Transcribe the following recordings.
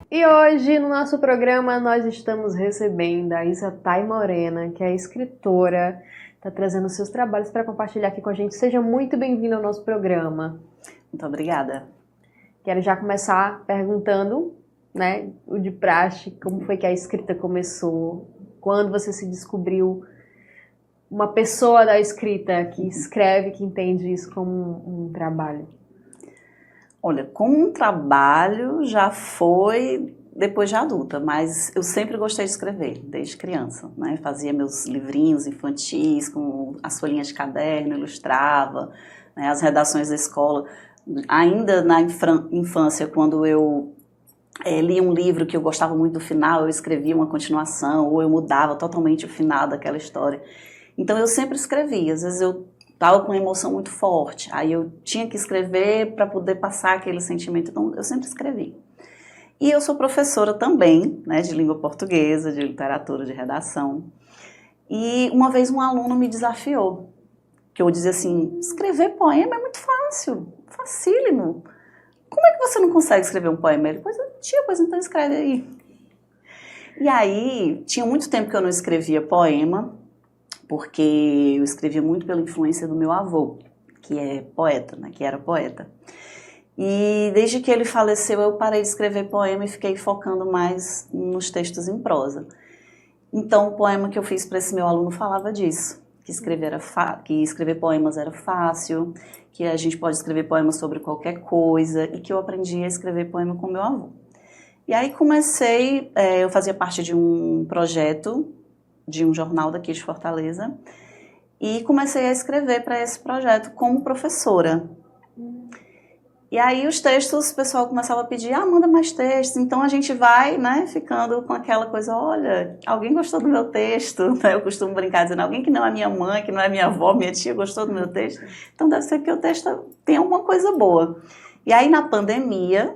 E hoje, no nosso programa, nós estamos recebendo a Isa Thay Morena, que é escritora, está trazendo seus trabalhos para compartilhar aqui com a gente. Seja muito bem-vinda ao nosso programa. Muito obrigada. Quero já começar perguntando, né, o de praxe, como foi que a escrita começou? Quando você se descobriu uma pessoa da escrita que escreve, que entende isso como um trabalho? Olha, como um trabalho já foi depois de adulta, mas eu sempre gostei de escrever, desde criança, né? Fazia meus livrinhos infantis com as folhinhas de caderno, ilustrava, né, as redações da escola. Ainda na infância, quando eu li um livro que eu gostava muito do final, eu escrevia uma continuação, ou eu mudava totalmente o final daquela história. Então eu sempre escrevia, às vezes eu estava com uma emoção muito forte, aí eu tinha que escrever para poder passar aquele sentimento, então eu sempre escrevi. E eu sou professora também, né, de língua portuguesa, de literatura, de redação. E uma vez um aluno me desafiou, que eu dizia assim, escrever poema é muito fácil, facílimo. Como é que você não consegue escrever um poema? Ele, pois então escreve aí. E aí, tinha muito tempo que eu não escrevia poema, porque eu escrevia muito pela influência do meu avô, que é poeta, né, que era poeta. E desde que ele faleceu, eu parei de escrever poema e fiquei focando mais nos textos em prosa. Então, o poema que eu fiz para esse meu aluno falava disso, que escrever poemas era fácil, que a gente pode escrever poemas sobre qualquer coisa, e que eu aprendi a escrever poema com meu avô. E aí comecei, eu fazia parte de um projeto, de um jornal daqui de Fortaleza, e comecei a escrever para esse projeto como professora. E aí os textos, o pessoal começava a pedir, manda mais textos, então a gente vai, né, ficando com aquela coisa, olha, alguém gostou do meu texto, né? Eu costumo brincar dizendo, alguém que não é minha mãe, que não é minha avó, minha tia gostou do meu texto, então deve ser que o texto tem alguma coisa boa. E aí na pandemia,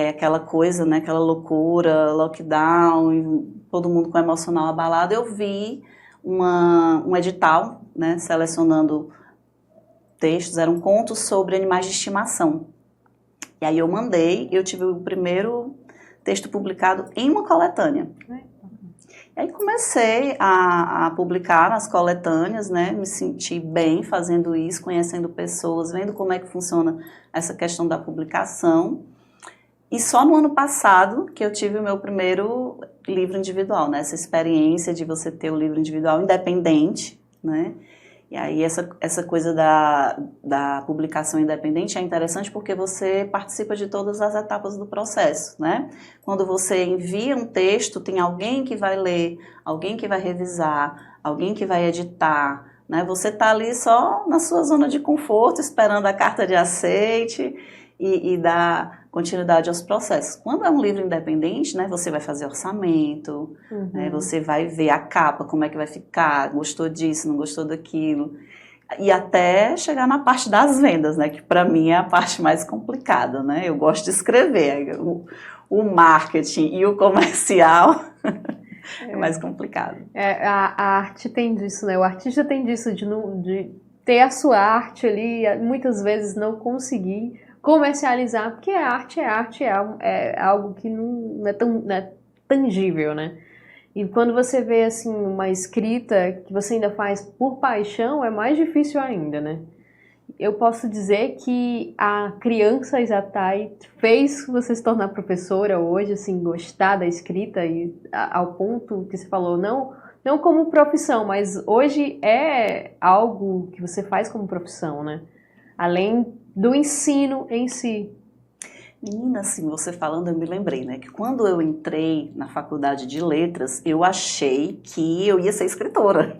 aquela coisa, né, aquela loucura, lockdown, todo mundo com o emocional abalado, eu vi um edital, né, selecionando textos, eram contos sobre animais de estimação. E aí eu mandei, eu tive o primeiro texto publicado em uma coletânea. E aí comecei a publicar nas coletâneas, né, me senti bem fazendo isso, conhecendo pessoas, vendo como é que funciona essa questão da publicação. E só no ano passado que eu tive o meu primeiro livro individual, né? Essa experiência de você ter o livro individual independente, né? E aí essa coisa da publicação independente é interessante porque você participa de todas as etapas do processo, né? Quando você envia um texto, tem alguém que vai ler, alguém que vai revisar, alguém que vai editar, né? Você está ali só na sua zona de conforto, esperando a carta de aceite e dar continuidade aos processos. Quando é um livro independente, né, você vai fazer orçamento, né, você vai ver a capa, como é que vai ficar, gostou disso, não gostou daquilo, e até chegar na parte das vendas, né, que para mim é a parte mais complicada, né, eu gosto de escrever, o marketing e o comercial é mais complicado. A arte tem disso, né, o artista tem disso, de ter a sua arte ali, muitas vezes não conseguir comercializar, porque arte, é algo que não é tangível, né? E quando você vê, assim, uma escrita que você ainda faz por paixão, é mais difícil ainda, né? Eu posso dizer que a criança Isa Thay fez você se tornar professora hoje, assim, gostar da escrita e ao ponto que você falou, não como profissão, mas hoje é algo que você faz como profissão, né? Além do ensino em si. Menina, assim, você falando, eu me lembrei, né, que quando eu entrei na faculdade de letras, eu achei que eu ia ser escritora.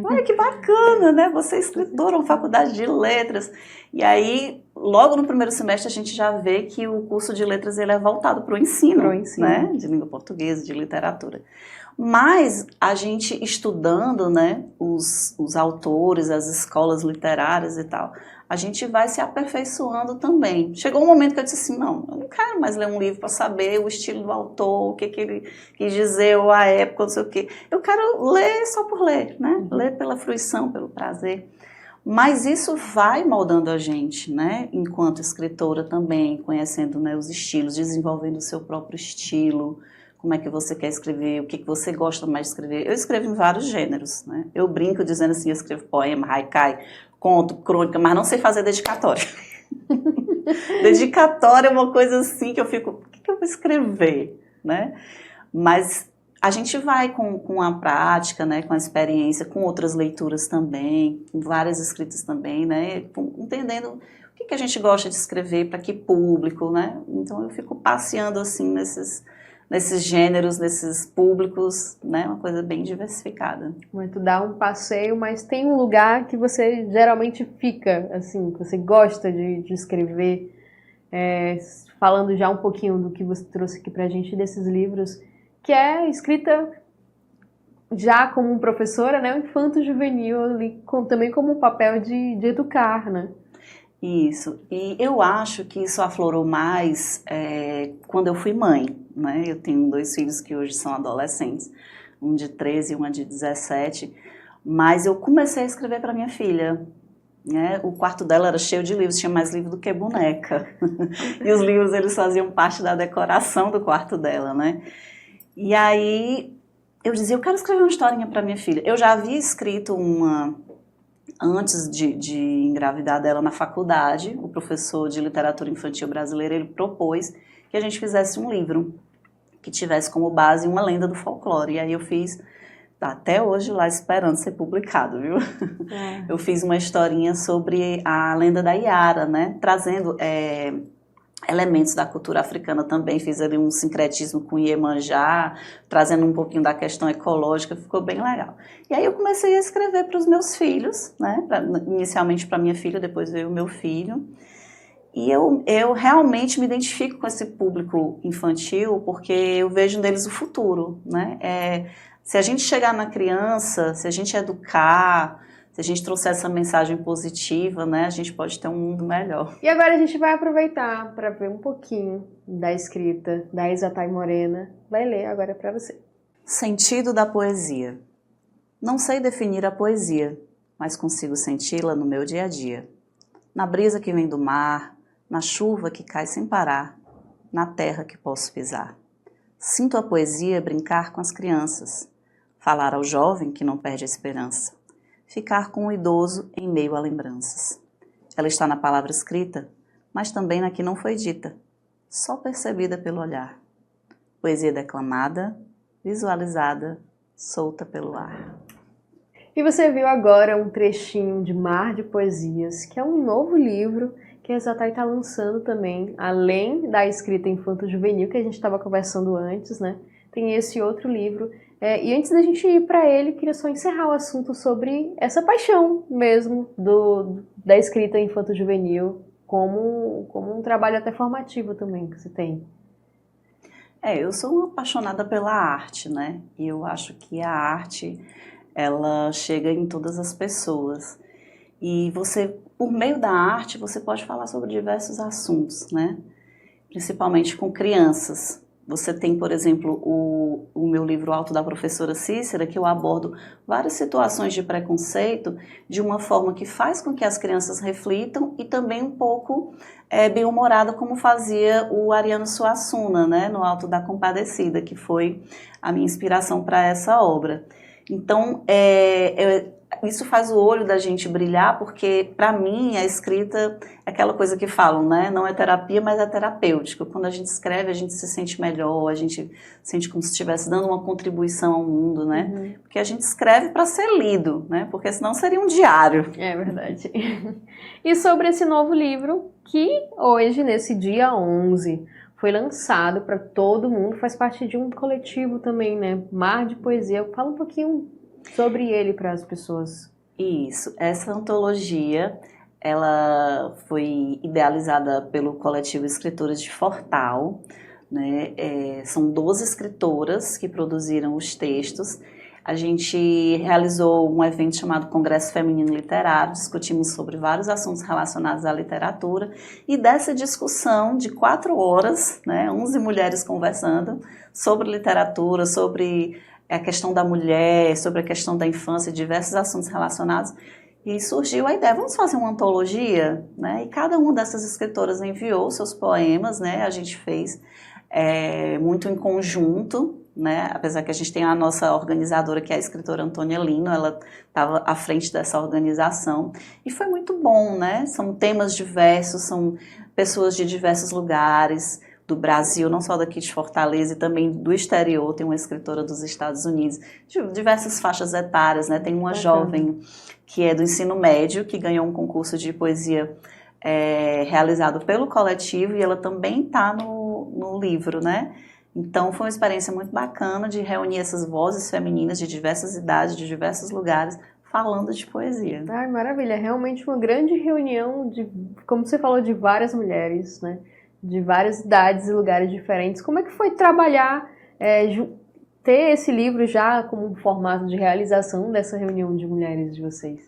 Olha que bacana, né, você é escritora, uma faculdade de letras. E aí, logo no primeiro semestre, a gente já vê que o curso de letras ele é voltado para o ensino, né, de língua portuguesa, de literatura. Mas a gente estudando, né, os autores, as escolas literárias e tal, a gente vai se aperfeiçoando também. Chegou um momento que eu disse assim, não, eu não quero mais ler um livro para saber o estilo do autor, o que ele quis dizer, ou a época, não sei o quê. Eu quero ler só por ler, né? Ler pela fruição, pelo prazer. Mas isso vai moldando a gente, né? Enquanto escritora também, conhecendo, né, os estilos, desenvolvendo o seu próprio estilo, como é que você quer escrever, o que você gosta mais de escrever. Eu escrevo em vários gêneros, né? Eu brinco dizendo assim, eu escrevo poema, haikai, conto, crônica, mas não sei fazer dedicatória. Dedicatória é uma coisa assim que eu fico, o que eu vou escrever, né? Mas a gente vai com a prática, né, com a experiência, com outras leituras também, com várias escritas também, né, entendendo o que a gente gosta de escrever, para que público, né? Então eu fico passeando assim nesses gêneros, nesses públicos, né, uma coisa bem diversificada. Muito dá um passeio, mas tem um lugar que você geralmente fica, assim, que você gosta de escrever. Falando já um pouquinho do que você trouxe aqui pra gente desses livros, que é escrita já como professora, né, infanto-juvenil, também como um papel de educar, né? Isso, e eu acho que isso aflorou mais quando eu fui mãe, né? Eu tenho 2 filhos que hoje são adolescentes, um de 13 e uma de 17, mas eu comecei a escrever para minha filha, né? O quarto dela era cheio de livros, tinha mais livro do que boneca, e os livros eles faziam parte da decoração do quarto dela, né? E aí eu dizia, eu quero escrever uma historinha para minha filha. Eu já havia escrito uma antes de engravidar dela na faculdade. O professor de literatura infantil brasileira, ele propôs que a gente fizesse um livro que tivesse como base uma lenda do folclore. E aí eu fiz, tá até hoje lá esperando ser publicado, viu? Eu fiz uma historinha sobre a lenda da Iara, né? Trazendo elementos da cultura africana também, fiz ali um sincretismo com Iemanjá, trazendo um pouquinho da questão ecológica, ficou bem legal. E aí eu comecei a escrever para os meus filhos, né? Inicialmente para minha filha, depois veio o meu filho. E eu realmente me identifico com esse público infantil, porque eu vejo neles o futuro, né? Se a gente chegar na criança, se a gente educar, se a gente trouxer essa mensagem positiva, né, a gente pode ter um mundo melhor. E agora a gente vai aproveitar para ver um pouquinho da escrita da Exatay Morena. Vai ler agora para você. Sentido da poesia. Não sei definir a poesia, mas consigo senti-la no meu dia a dia. Na brisa que vem do mar, na chuva que cai sem parar, na terra que posso pisar. Sinto a poesia brincar com as crianças, falar ao jovem que não perde a esperança, ficar com o idoso em meio a lembranças. Ela está na palavra escrita, mas também na que não foi dita, só percebida pelo olhar. Poesia declamada, visualizada, solta pelo ar. E você viu agora um trechinho de Mar de Poesias, que é um novo livro que a Exatay está lançando também, além da escrita infanto-juvenil, que a gente estava conversando antes, né? Tem esse outro livro. E antes da gente ir para ele, queria só encerrar o assunto sobre essa paixão mesmo da escrita infanto-juvenil, como um trabalho até formativo também que você tem. Eu sou uma apaixonada pela arte, né? E eu acho que a arte, ela chega em todas as pessoas. E você, por meio da arte, você pode falar sobre diversos assuntos, né? Principalmente com crianças. Você tem, por exemplo, o meu livro Alto da Professora Cícera, que eu abordo várias situações de preconceito de uma forma que faz com que as crianças reflitam e também um pouco bem-humorada, como fazia o Ariano Suassuna, né, no Alto da Compadecida, que foi a minha inspiração para essa obra. Então, isso faz o olho da gente brilhar, porque, para mim, a escrita é aquela coisa que falam, né? Não é terapia, mas é terapêutico. Quando a gente escreve, a gente se sente melhor, a gente sente como se estivesse dando uma contribuição ao mundo, né? Uhum. Porque a gente escreve para ser lido, né? Porque senão seria um diário. É verdade. E sobre esse novo livro, que hoje, nesse dia 11, foi lançado para todo mundo, faz parte de um coletivo também, né? Mar de Poesia. Fala um pouquinho sobre ele para as pessoas. Isso, essa antologia, ela foi idealizada pelo coletivo Escritoras de Fortal, né? São 12 escritoras que produziram os textos. A gente realizou um evento chamado Congresso Feminino Literário, discutimos sobre vários assuntos relacionados à literatura, e dessa discussão de 4 horas, né, 11 mulheres conversando sobre literatura, sobre a questão da mulher, sobre a questão da infância, diversos assuntos relacionados, E surgiu a ideia, vamos fazer uma antologia, né? E cada uma dessas escritoras enviou seus poemas, né? A gente fez muito em conjunto, né? Apesar que a gente tem a nossa organizadora, que é a escritora Antônia Lino, ela estava à frente dessa organização. E foi muito bom, né? São temas diversos, são pessoas de diversos lugares do Brasil, não só daqui de Fortaleza, e também do exterior. Tem uma escritora dos Estados Unidos, de diversas faixas etárias, né? Tem uma jovem que é do ensino médio, que ganhou um concurso de poesia realizado pelo coletivo, e ela também está no livro, né? Então foi uma experiência muito bacana de reunir essas vozes femininas de diversas idades, de diversos lugares, falando de poesia. Ai, maravilha, é realmente uma grande reunião de, como você falou, de várias mulheres, né? De várias idades e lugares diferentes. Como é que foi trabalhar, ter esse livro já como um formato de realização dessa reunião de mulheres de vocês?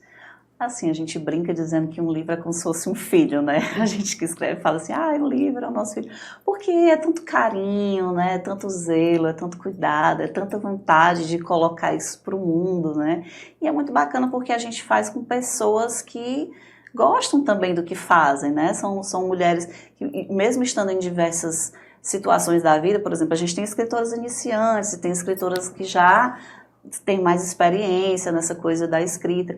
Assim, a gente brinca dizendo que um livro é como se fosse um filho, né? A gente que escreve fala assim, o livro é o nosso filho. Porque é tanto carinho, né? É tanto zelo, é tanto cuidado, é tanta vontade de colocar isso para o mundo, né? E é muito bacana porque a gente faz com pessoas que gostam também do que fazem, né? São mulheres que, mesmo estando em diversas situações da vida, por exemplo, a gente tem escritoras iniciantes, tem escritoras que já têm mais experiência nessa coisa da escrita.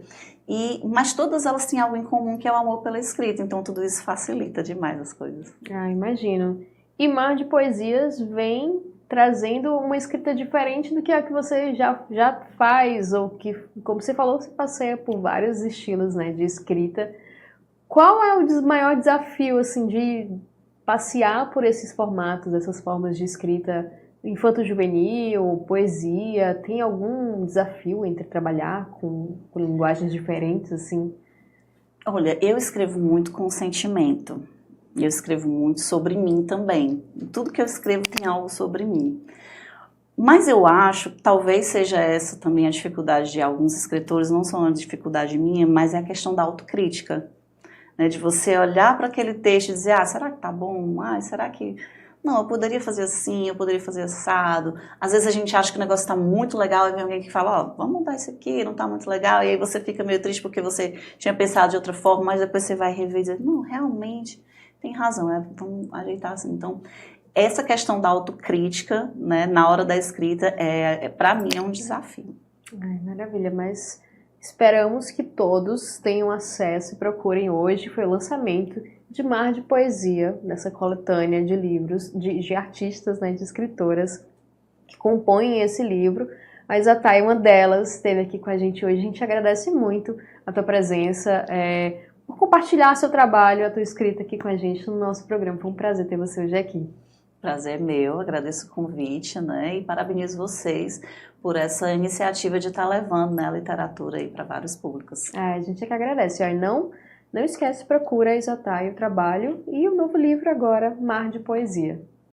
Mas todas elas têm algo em comum, que é o amor pela escrita, então tudo isso facilita demais as coisas. Imagino. E Mar de Poesias vem trazendo uma escrita diferente do que a que você já faz, ou que, como você falou, você passeia por vários estilos, né, de escrita. Qual é o maior desafio, assim, de passear por esses formatos, essas formas de escrita infanto-juvenil, poesia? Tem algum desafio entre trabalhar com linguagens diferentes, assim? Olha, eu escrevo muito com sentimento. Eu escrevo muito sobre mim também. Tudo que eu escrevo tem algo sobre mim. Mas eu acho que talvez seja essa também a dificuldade de alguns escritores, não só uma dificuldade minha, mas é a questão da autocrítica. Né? De você olhar para aquele texto e dizer, será que tá bom? Será que... Não, eu poderia fazer assim, eu poderia fazer assado. Às vezes a gente acha que o negócio está muito legal e vem alguém que fala, vamos mudar isso aqui, não está muito legal. E aí você fica meio triste porque você tinha pensado de outra forma, mas depois você vai rever e dizer, não, realmente tem razão, vamos ajeitar assim. Então, essa questão da autocrítica, né, na hora da escrita, para mim é um desafio. Maravilha, mas esperamos que todos tenham acesso e procurem hoje. Foi o lançamento de Mar de Poesia, dessa coletânea de livros de artistas, né, de escritoras que compõem esse livro. A Isatay, uma delas, esteve aqui com a gente hoje. A gente agradece muito a tua presença, por compartilhar seu trabalho, a tua escrita aqui com a gente no nosso programa. Foi um prazer ter você hoje aqui. Prazer é meu, agradeço o convite, né, e parabenizo vocês por essa iniciativa de estar levando, né, a literatura aí para vários públicos. A gente é que agradece. Não esquece, procura a Isatay, o trabalho e o novo livro agora, Mar de Poesia.